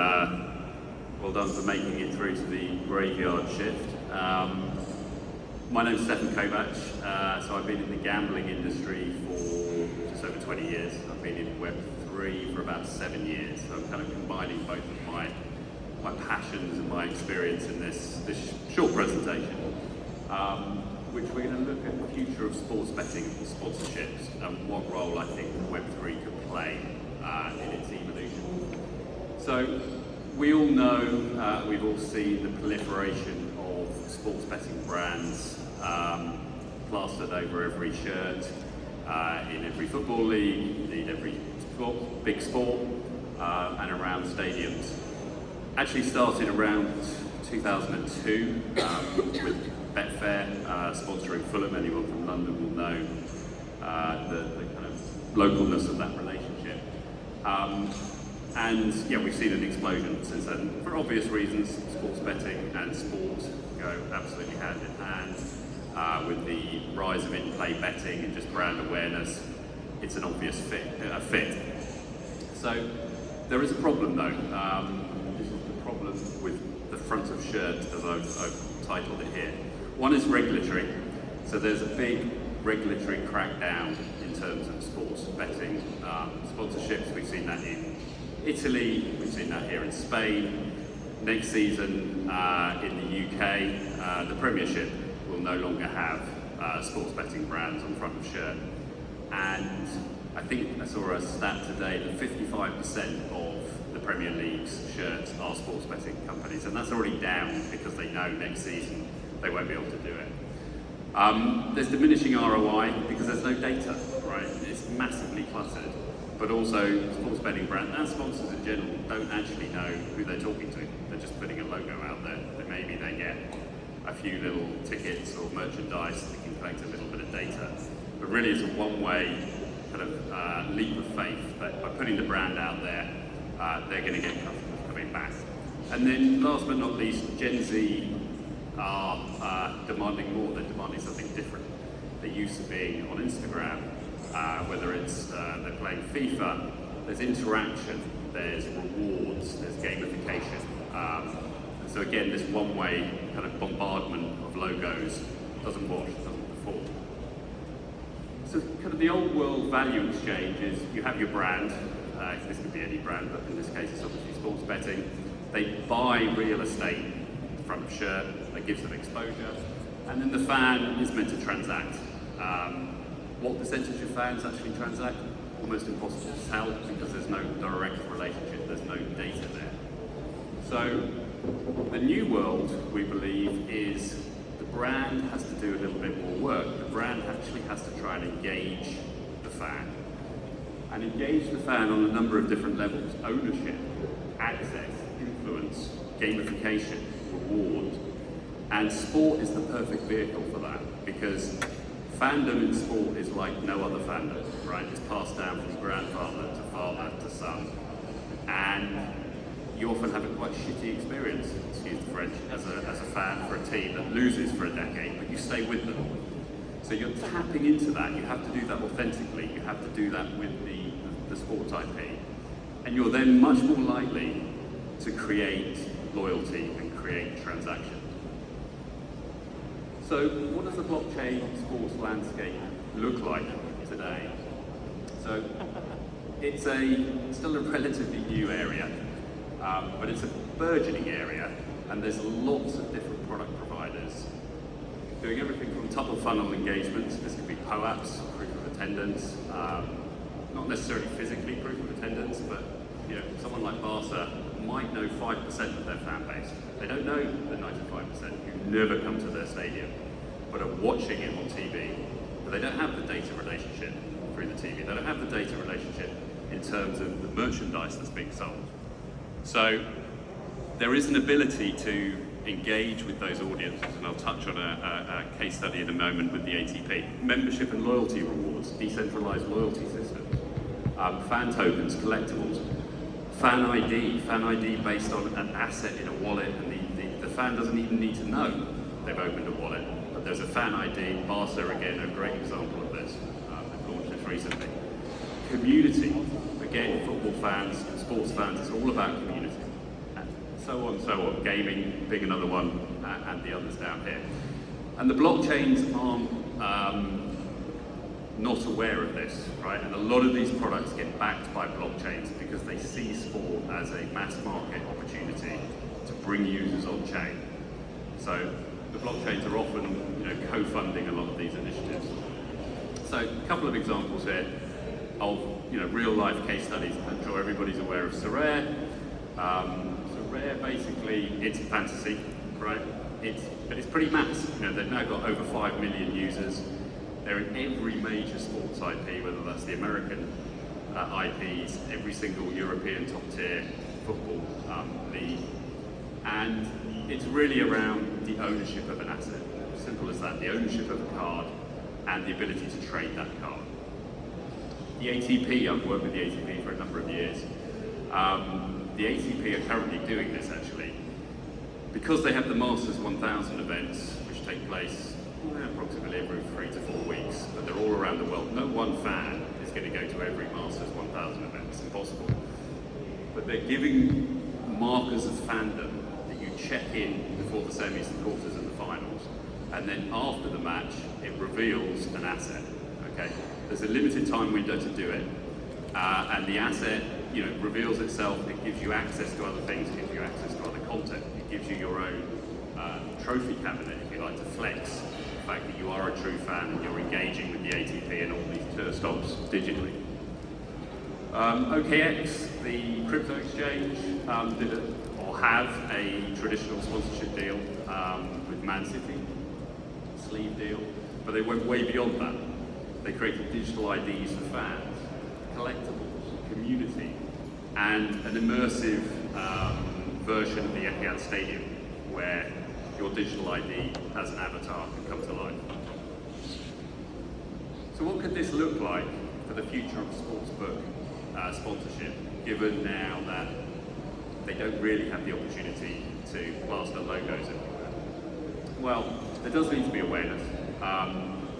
Well done for making it through to the graveyard shift. My name's Stefan Kovach, so I've been in the gambling industry for just over 20 years. I've been in Web3 for about 7 years, so I'm kind of combining both of my passions and my experience in this short presentation, which we're going to look at the future of sports betting and sponsorships and what role I think Web3 could play in its evolution. So, we all know, we've all seen the proliferation of sports betting brands plastered over every shirt, in every football league, indeed every big sport, and around stadiums. Actually started around 2002 with Betfair sponsoring Fulham. Anyone from London will know the kind of localness of that relationship. And yeah, we've seen an explosion since then. For obvious reasons, sports betting and sport go absolutely hand in hand. With the rise of in-play betting and just brand awareness, it's an obvious fit. So there is a problem though. This is the problem with the front of shirt, as I've titled it here. One is regulatory. So there's a big regulatory crackdown in terms of sports betting sponsorships. We've seen that in Italy, we've seen that here in Spain. Next season in the UK, the Premiership will no longer have sports betting brands on front of shirt. And I think I saw a stat today that 55% of the Premier League's shirts are sports betting companies, and that's already down because they know next season they won't be able to do it. There's diminishing ROI because there's no data, right? It's massively cluttered. But also, sports betting brands and sponsors in general don't actually know who they're talking to. They're just putting a logo out there. That maybe they get a few little tickets or merchandise that can collect a little bit of data. But really, it's a one-way kind of leap of faith that by putting the brand out there, they're going to get customers coming back. And then, last but not least, Gen Z are demanding more. They're demanding something different. They're used to being on Instagram. Whether it's they're playing FIFA, there's interaction, there's rewards, there's gamification. And so again, this one-way kind of bombardment of logos doesn't wash, doesn't perform. So kind of the old world value exchange is you have your brand, this could be any brand, but in this case it's obviously sports betting. They buy real estate from a shirt that gives them exposure, and then the fan is meant to transact. What percentage of fans actually transact? Almost impossible to tell because there's no direct relationship, there's no data there. So the new world, we believe, is the brand has to do a little bit more work. The brand actually has to try and engage the fan. And engage the fan on a number of different levels: ownership, access, influence, gamification, reward. And sport is the perfect vehicle for that because fandom in sport is like no other fandom, right? It's passed down from grandfather to father to son. And you often have a quite shitty experience, excuse the French, as a fan for a team that loses for a decade, but you stay with them. So you're tapping into that. You have to do that authentically. You have to do that with the sports IP. And you're then much more likely to create loyalty and create transaction. So what does the blockchain sports landscape look like today? So it's still a relatively new area, but it's a burgeoning area, and there's lots of different product providers doing everything from top of funnel engagements. This could be POAPs, proof of attendance, not necessarily physically proof of attendance, but someone like Barca might know 5% of their fan base. They don't know the 95% who never come to their stadium, but are watching it on TV. But they don't have the data relationship through the TV. They don't have the data relationship in terms of the merchandise that's being sold. So there is an ability to engage with those audiences, and I'll touch on a case study in a moment with the ATP. Membership and loyalty rewards, decentralized loyalty systems, fan tokens, collectibles, fan ID based on an asset in a wallet, and the fan doesn't even need to know they've opened a wallet, but there's a fan ID. Barca, again, a great example of this. They've launched this recently. Community, again, football fans, sports fans, it's all about community. so on, so on. Gaming being another one, and the others down here. And the blockchains aren't not aware of this, right? And a lot of these products get backed by blockchains because they see sport as a mass market opportunity to bring users on chain. So the blockchains are often, co-funding a lot of these initiatives. So a couple of examples here of, real life case studies. I'm sure everybody's aware of Sorare. Sorare, basically, it's fantasy, right? But it's pretty mass. They've now got over 5 million users. They're in every major sports IP, whether that's the American IPs, every single European top tier football league. And it's really around the ownership of an asset. Simple as that, the ownership of a card and the ability to trade that card. The ATP, I've worked with the ATP for a number of years. The ATP are currently doing this actually. Because they have the Masters 1000 events, which take place approximately every 3 to 4 weeks, but they're all around the world. No one fan is going to go to every Masters 1000 event, it's impossible. But they're giving markers of fandom that you check in before the semis, the quarters and the finals, and then after the match, it reveals an asset, okay? There's a limited time window to do it, and the asset, reveals itself, it gives you access to other things, it gives you access to other content, it gives you your own trophy cabinet, if you like, to flex the fact that you are a true fan and you're engaging with the ATP and all these tour stops digitally. OKX, the crypto exchange, have a traditional sponsorship deal with Man City, sleeve deal, but they went way beyond that. They created digital IDs for fans, collectibles, community, and an immersive version of the Etihad Stadium where your digital ID as an avatar can come to life. So what could this look like for the future of sportsbook sponsorship, given now that they don't really have the opportunity to plaster logos everywhere? Well, there does need to be awareness.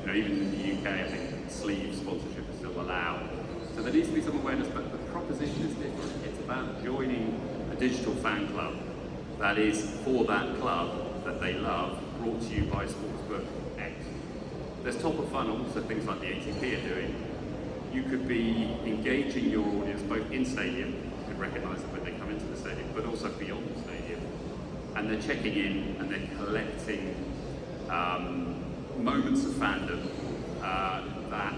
Even in the UK, I think sleeve sponsorship is still allowed. So there needs to be some awareness, but the proposition is different. It's about joining a digital fan club that is for that club that they love, brought to you by Sportsbook X. There's top of funnel, so things like the ATP are doing. You could be engaging your audience both in stadium, you could recognise them when they come into the stadium, but also beyond the stadium. And they're checking in and they're collecting moments of fandom that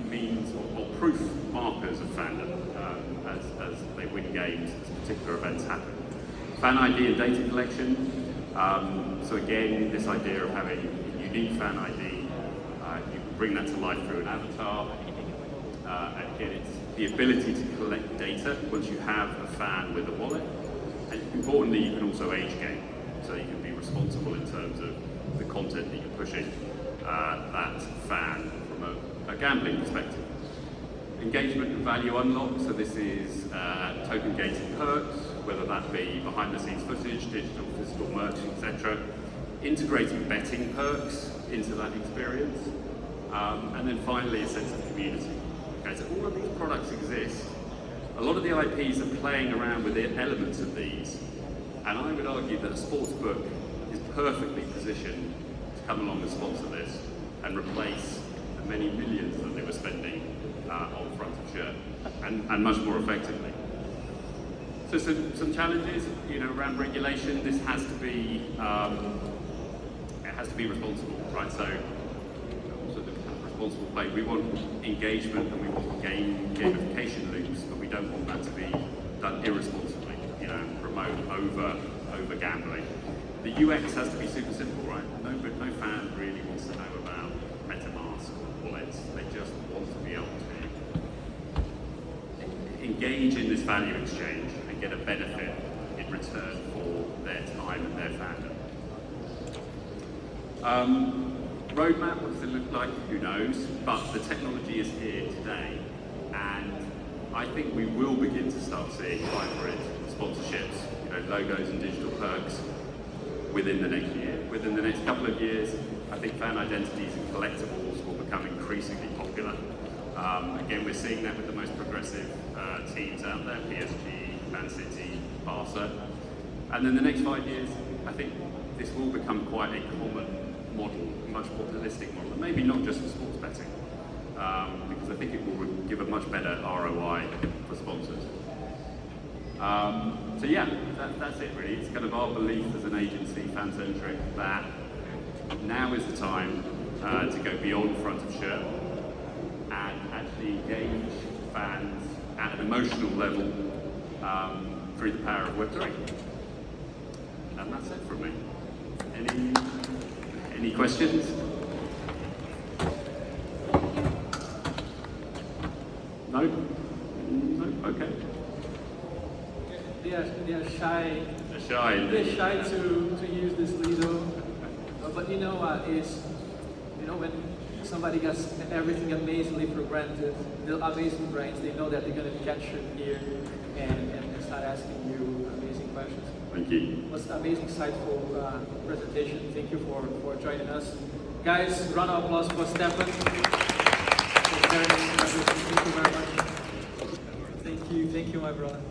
means or proof markers of fandom as they win games, as particular events happen. Fan ID and data collection. So again, this idea of having a unique fan ID, you can bring that to life through an avatar. And again, it's the ability to collect data once you have a fan with a wallet. And importantly, you can also age game. So you can be responsible in terms of the content that you're pushing that fan from a gambling perspective. Engagement and value unlock, so this is token gated perks, whether that be behind the scenes footage, digital, physical merch, etc. Integrating betting perks into that experience. And then finally, a sense of community. Okay, so all of these products exist. A lot of the IPs are playing around with the elements of these. And I would argue that a sportsbook is perfectly positioned to come along and sponsor this and replace the many millions that they were spending on front of shirt, and much more effectively. So some challenges, around regulation. This has to be responsible, right? So the kind of responsible play. We want engagement and we want gamification loops, but we don't want that to be done irresponsibly. Promote over gambling. The UX has to be super simple, right? No fan really wants to know about MetaMask or wallets. They just want to be able to engage in this value exchange and get a benefit in return for their time and their fandom. Roadmap, what does it look like? Who knows? But the technology is here today, and I think we will begin to start seeing hybrid sponsorships, logos and digital perks within the next year. Within the next couple of years, I think fan identities and collectibles will become increasingly popular. Again, we're seeing that with the most progressive teams out there, PSG, Man City, Barca. And then the next 5 years, I think this will become quite a common model, a much more holistic model, and maybe not just for sports betting, because I think it will give a much better ROI for sponsors. So yeah, that's it really. It's kind of our belief as an agency, Fancentric, that now is the time to go beyond front of shirt and actually engage fans at an emotional level through the power of Web3. And that's it from me. Any questions? No? No? Okay. They are shy. They're shy. They're shy to use this Lido. But you know what is, when somebody gets everything amazingly for granted, the amazing brains, they know that they're going to catch you here and start asking you amazing questions. Thank you. It was an amazing, insightful presentation. Thank you for joining us. Guys, round of applause for Stefan. Thank you very much. Thank you, my brother.